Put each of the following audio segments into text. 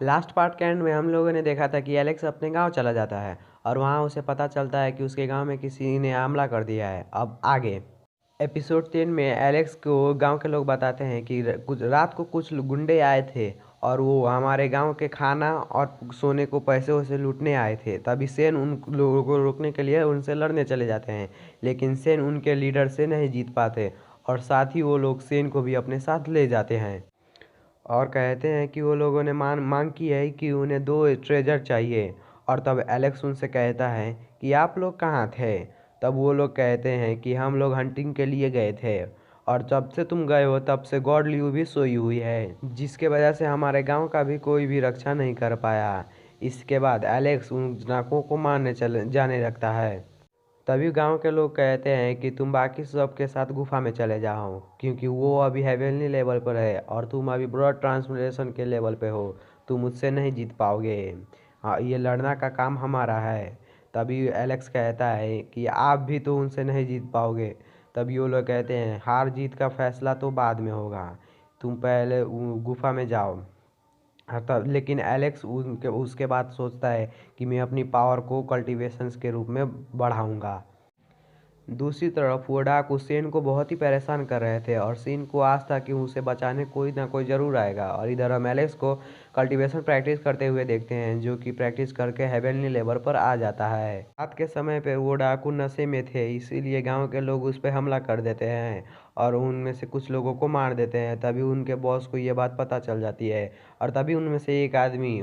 Last part के and में हम लोगों ने देखा था कि एलेक्स अपने गांव चला जाता है और वहां उसे पता चलता है कि उसके गांव में किसी ने हमला कर दिया है। अब आगे एपिसोड 10 में एलेक्स को गांव के लोग बताते हैं कि कुछ रात को कुछ गुंडे आए थे और वो हमारे गांव के खाना और सोने को पैसे वैसे लूटने आए थे। तभी सेन उन लोगों को रोकने के लिए उनसे लड़ने चले जाते हैं, लेकिन सेन उनके लीडर से नहीं जीत पाते और साथ ही वो लोग सेन को भी अपने साथ ले जाते हैं और कहते हैं कि वो लोगों ने मांग की है कि उन्हें 2 ट्रेजर चाहिए। और तब एलेक्स उनसे कहता है कि आप लोग कहाँ थे? तब वो लोग कहते हैं कि हम लोग हंटिंग के लिए गए थे और जब से तुम गए हो तब से गॉड ल्यू भी सोई हुई है, जिसके वजह से हमारे गांव का भी कोई भी रक्षा नहीं कर पाया। इसके बाद एलेक्स उन नाकों को मारने चले जाने लगता है। तभी गांव के लोग कहते हैं कि तुम बाकी सब के साथ गुफा में चले जाओ, क्योंकि वो अभी हेवनली लेवल पर है और तुम अभी ब्रॉड ट्रांसमिलेशन के लेवल पे हो। तुम मुझसे नहीं जीत पाओगे। हाँ, ये लड़ना का काम हमारा है। तभी एलेक्स कहता है कि आप भी तो उनसे नहीं जीत पाओगे। तभी वो लोग कहते हैं हार जीत का फैसला तो बाद में होगा, तुम पहले गुफा में जाओ। हाँ, तब लेकिन एलेक्स उनके उसके बाद सोचता है कि मैं अपनी पावर को कल्टीवेशंस के रूप में बढ़ाऊंगा। दूसरी तरफ वो डाकू सेन को बहुत ही परेशान कर रहे थे और सेन को आस था कि उसे बचाने कोई ना कोई ज़रूर आएगा। और इधर हम एलेक्स को कल्टीवेशन प्रैक्टिस करते हुए देखते हैं, जो कि प्रैक्टिस करके हेवनली लेवल पर आ जाता है। रात के समय पे वो डाकू नशे में थे, इसीलिए गांव के लोग उस पर हमला कर देते हैं और उनमें से कुछ लोगों को मार देते हैं। तभी उनके बॉस को ये बात पता चल जाती है और तभी उनमें से एक आदमी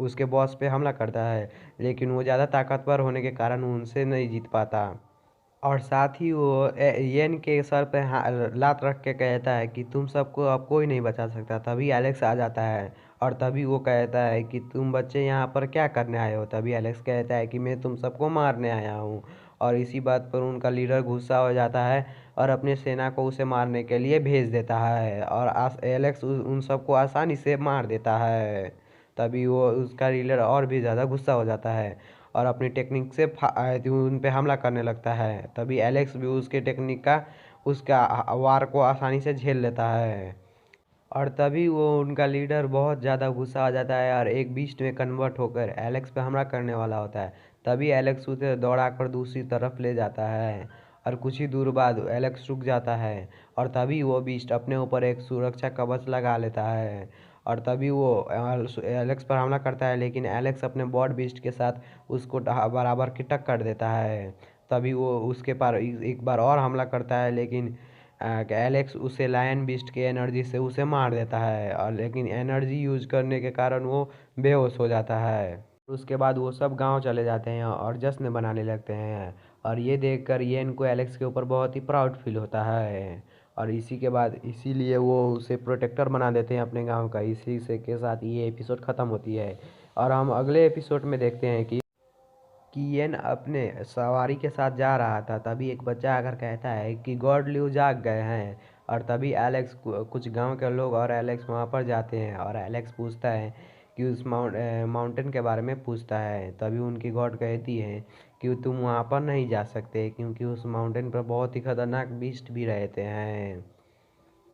उसके बॉस पे हमला करता है, लेकिन वो ज़्यादा ताकतवर होने के कारण उनसे नहीं जीत पाता। और साथ ही वो येन के सर पे लात रख के कहता है कि तुम सबको अब कोई नहीं बचा सकता। तभी एलेक्स आ जाता है और तभी वो कहता है कि तुम बच्चे यहाँ पर क्या करने आए हो? तभी एलेक्स कहता है कि मैं तुम सबको मारने आया हूँ। और इसी बात पर उनका लीडर गुस्सा हो जाता है और अपनी सेना को उसे मारने के लिए भेज देता है और एलेक्स उन सबको आसानी से मार देता है। तभी वो उसका लीडर और भी ज़्यादा गुस्सा हो जाता है और अपनी टेक्निक से उन पे हमला करने लगता है। तभी एलेक्स भी उसके टेक्निक का उसका वार को आसानी से झेल लेता है और तभी वो उनका लीडर बहुत ज़्यादा गुस्सा आ जाता है और एक बीस्ट में कन्वर्ट होकर एलेक्स पे हमला करने वाला होता है। तभी एलेक्स उसे दौड़ाकर दूसरी तरफ ले जाता है और कुछ ही दूर बाद एलेक्स रुक जाता है और तभी वो बीस्ट अपने ऊपर एक सुरक्षा कवच लगा लेता है और तभी वो एलेक्स पर हमला करता है, लेकिन एलेक्स अपने बॉड बीस्ट के साथ उसको बराबर की टक्कर देता है। तभी वो उसके पर एक बार और हमला करता है, लेकिन एलेक्स उसे लायन बीस्ट की एनर्जी से उसे मार देता है और लेकिन एनर्जी यूज करने के कारण वो बेहोश हो जाता है। उसके बाद वो सब गांव चले जाते हैं और जश्न मनाने लगते हैं और ये देखकर येन को एलेक्स के ऊपर बहुत ही प्राउड फील होता है और इसी के बाद इसीलिए वो उसे प्रोटेक्टर बना देते हैं अपने गांव का। इसी से के साथ ये एपिसोड ख़त्म होती है और हम अगले एपिसोड में देखते हैं कि येन अपने सवारी के साथ जा रहा था। तभी एक बच्चा आकर कहता है कि गॉड ल्यू जाग गए हैं और तभी एलेक्स कुछ गांव के लोग और एलेक्स वहां पर जाते हैं और एलेक्स पूछता है कि उस माउंटेन के बारे में पूछता है। तभी उनकी गॉड कहती है कि तुम वहां पर नहीं जा सकते, क्योंकि उस माउंटेन पर बहुत ही खतरनाक बीस्ट भी रहते हैं।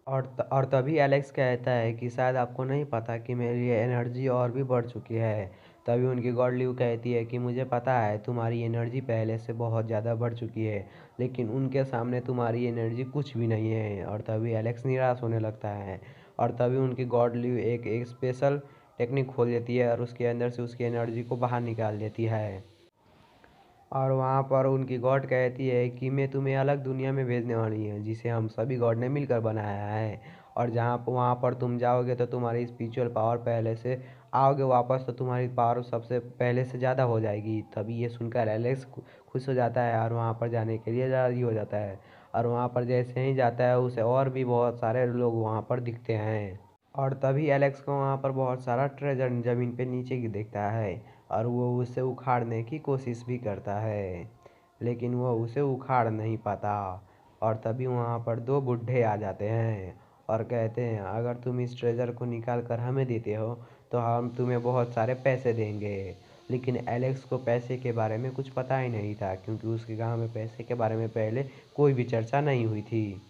और तभी एलेक्स कहता है कि शायद आपको नहीं पता कि मेरी एनर्जी और भी बढ़ चुकी है। तभी उनकी गॉड ल्यू कहती है कि मुझे पता है तुम्हारी एनर्जी पहले से बहुत ज़्यादा बढ़ चुकी है, लेकिन उनके सामने तुम्हारी एनर्जी कुछ भी नहीं है। और तभी एलेक्स निराश होने लगता है और तभी उनकी गॉड ल्यू एक स्पेशल टेक्निक खोल देती है और उसके अंदर से उसकी एनर्जी को बाहर निकाल देती है। और वहाँ पर उनकी गॉड कहती है कि मैं तुम्हें अलग दुनिया में भेजने वाली है, जिसे हम सभी गॉड ने मिलकर बनाया है। और वहाँ पर तुम जाओगे तो तुम्हारी स्पिरिचुअल पावर पहले से आओगे वापस तो तुम्हारी पावर सबसे पहले से ज़्यादा हो जाएगी। तभी ये सुनकर एलेक्स खुश हो जाता है और वहाँ पर जाने के लिए राज़ी हो जाता है और वहाँ पर जैसे ही जाता है उसे और भी बहुत सारे लोग वहाँ पर दिखते हैं और तभी एलेक्स को वहाँ पर बहुत सारा ट्रेजर ज़मीन पे नीचे की दिखता है और वो उसे उखाड़ने की कोशिश भी करता है, लेकिन वो उसे उखाड़ नहीं पाता। और तभी वहाँ पर 2 बुड्ढे आ जाते हैं और कहते हैं अगर तुम इस ट्रेजर को निकाल कर हमें देते हो तो हम तुम्हें बहुत सारे पैसे देंगे। लेकिन एलेक्स को पैसे के बारे में कुछ पता ही नहीं था, क्योंकि उसके गांव में पैसे के बारे में पहले कोई भी चर्चा नहीं हुई थी।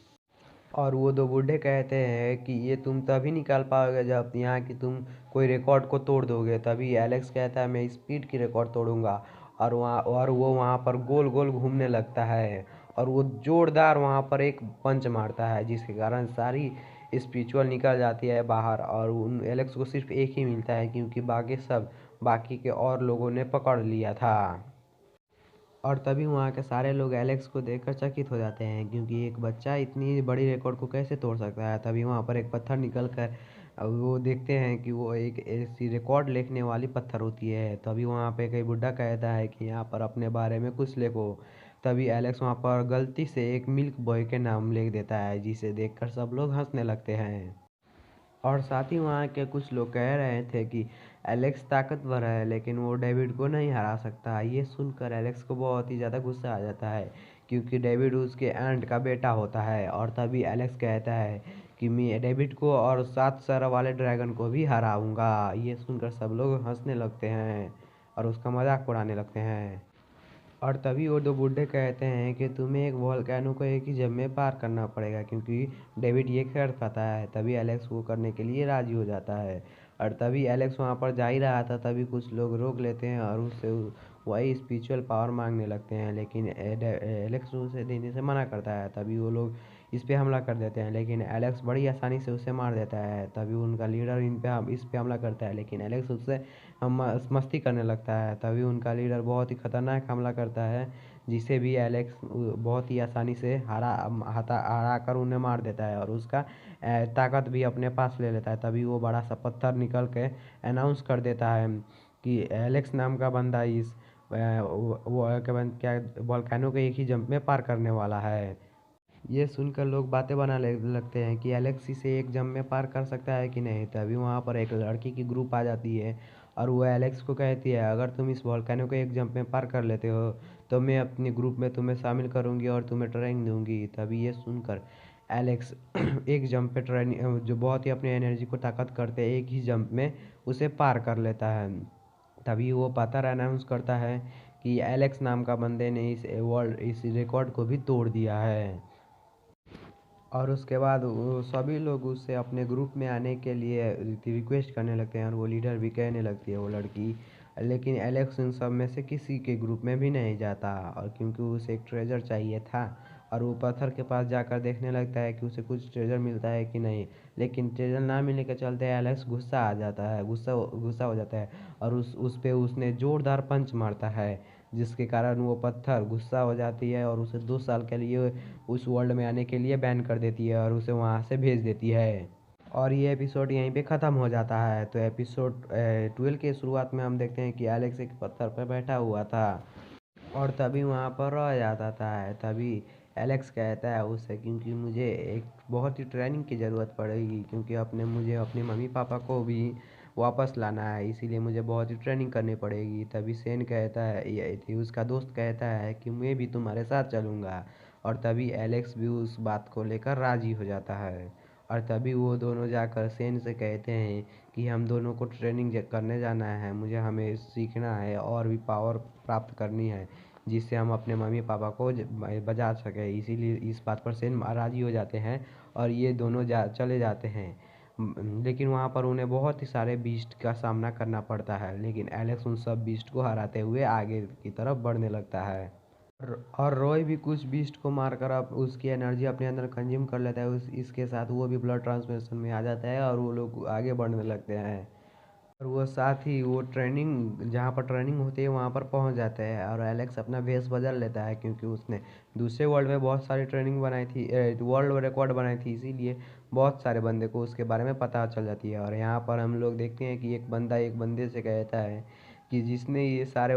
और वो दो बूढ़े कहते हैं कि ये तुम तभी निकाल पाओगे जब यहाँ की तुम कोई रिकॉर्ड को तोड़ दोगे। तभी एलेक्स कहता है मैं स्पीड की रिकॉर्ड तोड़ूंगा। और वो वहाँ पर गोल गोल घूमने लगता है और वो जोरदार वहाँ पर एक पंच मारता है जिसके कारण सारी स्पिरिचुअल निकल जाती है बाहर। और उन एलेक्स को सिर्फ एक ही मिलता है क्योंकि बाकी के और लोगों ने पकड़ लिया था। और तभी वहाँ के सारे लोग एलेक्स को देखकर चकित हो जाते हैं क्योंकि एक बच्चा इतनी बड़ी रिकॉर्ड को कैसे तोड़ सकता है। तभी वहाँ पर एक पत्थर निकल कर वो देखते हैं कि वो एक ऐसी रिकॉर्ड लिखने वाली पत्थर होती है। तभी वहाँ पे कोई बुढ़ा कहता है कि यहाँ पर अपने बारे में कुछ लिखो। तभी एलेक्स वहाँ पर गलती से एक मिल्क बॉय के नाम लिख देता है जिसे देखकर सब लोग हंसने लगते हैं। और साथ ही वहाँ के कुछ लोग कह रहे थे कि एलेक्स ताकतवर है लेकिन वो डेविड को नहीं हरा सकता। ये सुनकर एलेक्स को बहुत ही ज़्यादा गुस्सा आ जाता है क्योंकि डेविड उसके एंट का बेटा होता है। और तभी एलेक्स कहता है कि मैं डेविड को और 7 सर वाले ड्रैगन को भी हराऊंगा। ये सुनकर सब लोग हंसने लगते हैं और उसका मजाक उड़ाने लगते हैं। और तभी वो दो बूढ़े कहते हैं कि तुम्हें एक वोल्केनो को एक ही जंप में पार करना पड़ेगा क्योंकि डेविड ये कर पाता है। तभी एलेक्स वो करने के लिए राजी हो जाता है। और तभी एलेक्स वहाँ पर जा ही रहा था तभी कुछ लोग रोक लेते हैं और उससे वही स्पिरिचुअल पावर मांगने लगते हैं लेकिन एलेक्स उसे देने से मना करता है। तभी वो लोग इस पे हमला कर देते हैं लेकिन एलेक्स बड़ी आसानी से उसे मार देता है। तभी उनका लीडर इस पे हमला करता है लेकिन एलेक्स उससे मस्ती करने लगता है। तभी उनका लीडर बहुत ही खतरनाक हमला करता है जिसे भी एलेक्स बहुत ही आसानी से हरा कर उन्हें मार देता है और उसका ताकत भी अपने पास ले लेता है। तभी वो बड़ा सा पत्थर निकल के अनाउंस कर देता है कि एलेक्स नाम का बंदा इस क्या वोल्केनो को एक ही जंप में पार करने वाला है। ये सुनकर लोग बातें बनाने लगते हैं कि एलेक्स इसे एक जंप में पार कर सकता है कि नहीं। तभी वहाँ पर एक लड़की की ग्रुप आ जाती है और वो एलेक्स को कहती है अगर तुम इस वोल्केनो को एक जंप में पार कर लेते हो तो मैं अपने ग्रुप में तुम्हें शामिल करूँगी और तुम्हें ट्रेनिंग दूंगी। तभी ये सुनकर एलेक्स एक जंप पे ट्रेनिंग जो बहुत ही अपनी एनर्जी को ताकत करते एक ही जंप में उसे पार कर लेता है। तभी वो पता अनाउंस करता है कि एलेक्स नाम का बंदे ने इस रिकॉर्ड को भी तोड़ दिया है। और उसके बाद वो सभी लोग उससे अपने ग्रुप में आने के लिए रिक्वेस्ट करने लगते हैं और वो लीडर भी कहने लगती है वो लड़की। लेकिन एलेक्स उन सब में से किसी के ग्रुप में भी नहीं जाता और क्योंकि उसे एक ट्रेजर चाहिए था और वो पत्थर के पास जाकर देखने लगता है कि उसे कुछ ट्रेजर मिलता है कि नहीं। लेकिन ट्रेजर ना मिलने के चलते एलेक्स गुस्सा आ जाता है गुस्सा गुस्सा हो जाता है और उस पे उसने जोरदार पंच मारता है जिसके कारण वो पत्थर गुस्सा हो जाती है और उसे 2 साल के लिए उस वर्ल्ड में आने के लिए बैन कर देती है और उसे वहाँ से भेज देती है। और ये एपिसोड यहीं पे ख़त्म हो जाता है। तो एपिसोड 12 के शुरुआत में हम देखते हैं कि एलेक्स एक पत्थर पर बैठा हुआ था और तभी वहाँ पर रह जाता था। तभी एलेक्स कहता है उससे क्योंकि मुझे एक बहुत ही ट्रेनिंग की ज़रूरत पड़ेगी क्योंकि मुझे अपने मम्मी पापा को भी वापस लाना है इसीलिए मुझे बहुत ही ट्रेनिंग करनी पड़ेगी। तभी सेन कहता है ये थी उसका दोस्त कहता है कि मैं भी तुम्हारे साथ चलूँगा। और तभी एलेक्स भी उस बात को लेकर राज़ी हो जाता है। और तभी वो दोनों जाकर सेन से कहते हैं कि हम दोनों को ट्रेनिंग करने जाना है मुझे हमें सीखना है और भी पावर प्राप्त करनी है जिससे हम अपने मम्मी पापा को बचा सकें। इसीलिए इस बात पर सेन राज़ी हो जाते हैं और ये दोनों चले जाते हैं। लेकिन वहाँ पर उन्हें बहुत ही सारे बीस्ट का सामना करना पड़ता है लेकिन एलेक्स उन सब बीस्ट को हराते हुए आगे की तरफ बढ़ने लगता है। और रॉय भी कुछ बीस्ट को मारकर अब उसकी एनर्जी अपने अंदर कंज्यूम कर लेता है इसके साथ वो भी ब्लड ट्रांसमिशन में आ जाता है और वो लोग आगे बढ़ने लगते हैं। और वो साथ ही वो ट्रेनिंग जहाँ पर ट्रेनिंग होती है वहाँ पर पहुँच जाते हैं और एलेक्स अपना भेष बदल लेता है क्योंकि उसने दूसरे वर्ल्ड में बहुत सारी ट्रेनिंग बनाई थी वर्ल्ड रिकॉर्ड बनाई थी इसीलिए बहुत सारे बंदे को उसके बारे में पता चल जाती है। और यहाँ पर हम लोग देखते हैं कि एक बंदा एक बंदे से कहता है कि जिसने ये सारे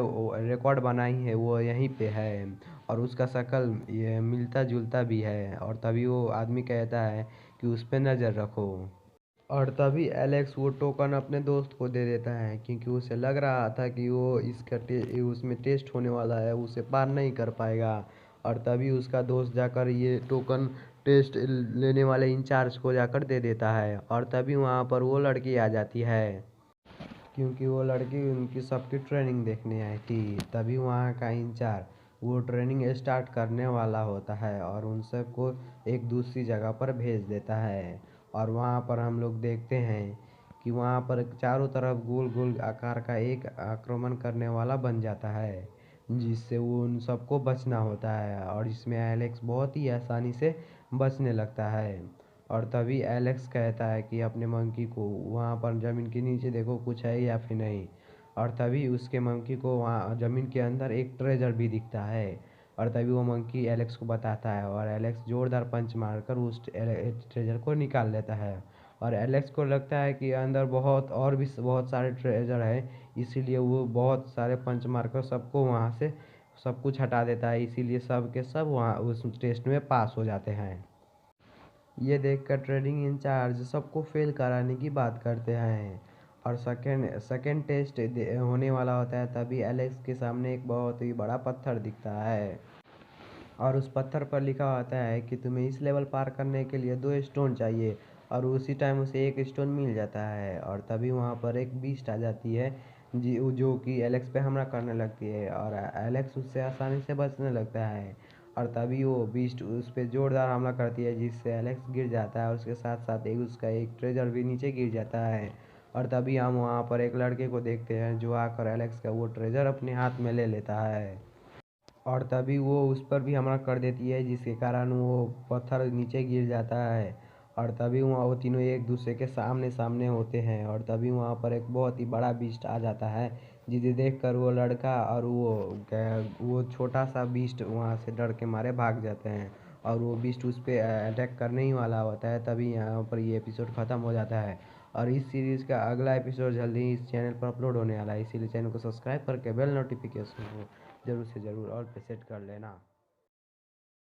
रिकॉर्ड बनाई है वो यहीं पे है और उसका शक्ल ये मिलता जुलता भी है। और तभी वो आदमी कहता है कि उस पर नज़र रखो। और तभी एलेक्स वो टोकन अपने दोस्त को दे देता है क्योंकि उसे लग रहा था कि वो उसमें टेस्ट होने वाला है उसे पार नहीं कर पाएगा। और तभी उसका दोस्त जाकर ये टोकन टेस्ट लेने वाले इंचार्ज को जाकर दे देता है। और तभी वहाँ पर वो लड़की आ जाती है क्योंकि वो लड़की उनकी सबकी ट्रेनिंग देखने आई थी। तभी वहाँ का इंचार्ज वो ट्रेनिंग स्टार्ट करने वाला होता है और उन सबको एक दूसरी जगह पर भेज देता है। और वहाँ पर हम लोग देखते हैं कि वहाँ पर चारों तरफ गोल गोल आकार का एक आक्रमण करने वाला बन जाता है, जिससे वो उन सबको बचना होता है और इसमें एलेक्स बहुत ही आसानी से बचने लगता है। और तभी एलेक्स कहता है कि अपने मंकी को वहाँ पर ज़मीन के नीचे देखो कुछ है या फिर नहीं। और तभी उसके मंकी को वहाँ ज़मीन के अंदर एक ट्रेजर भी दिखता है। और तभी वो मंकी एलेक्स को बताता है और एलेक्स ज़ोरदार पंच मारकर उस ट्रेजर को निकाल लेता है। और एलेक्स को लगता है कि अंदर बहुत सारे ट्रेजर है, इसीलिए वो बहुत सारे पंच मारकर सबको वहाँ से सब कुछ हटा देता है। इसीलिए सब के सब वहाँ उस टेस्ट में पास हो जाते हैं। ये देखकर ट्रेडिंग इंचार्ज सबको फेल कराने की बात करते हैं। और सेकेंड टेस्ट होने वाला होता है, तभी एलेक्स के सामने एक बहुत ही बड़ा पत्थर दिखता है और उस पत्थर पर लिखा होता है कि तुम्हें इस लेवल पार करने के लिए 2 स्टोन चाहिए। और उसी टाइम उसे एक स्टोन मिल जाता है और तभी वहाँ पर एक बीस्ट आ जाती है जी, जो कि एलेक्स पे हमला करने लगती है और एलेक्स उससे आसानी से बचने लगता है। और तभी वो बीस्ट उस पर ज़ोरदार हमला करती है, जिससे एलेक्स गिर जाता है और उसके साथ साथ उसका एक ट्रेजर भी नीचे गिर जाता है। और तभी हम वहाँ पर एक लड़के को देखते हैं जो आकर एलेक्स का वो ट्रेजर अपने हाथ में ले लेता है। और तभी वो उस पर भी हमला कर देती है, जिसके कारण वो पत्थर नीचे गिर जाता है। और तभी वहाँ वो तीनों एक दूसरे के सामने सामने होते हैं और तभी वहाँ पर एक बहुत ही बड़ा बीस्ट आ जाता है, जिसे देखकर वो लड़का और वो छोटा सा बीस्ट वहाँ से डर के मारे भाग जाते हैं। और वो बीस्ट उस पर अटैक करने ही वाला होता है, तभी यहाँ पर ये एपिसोड ख़त्म हो जाता है। और इस सीरीज़ का अगला एपिसोड जल्दी ही इस चैनल पर अपलोड होने वाला है, इसीलिए चैनल को सब्सक्राइब करके बेल नोटिफिकेशन को ज़रूर से ज़रूर ऑल पे सेट कर लेना।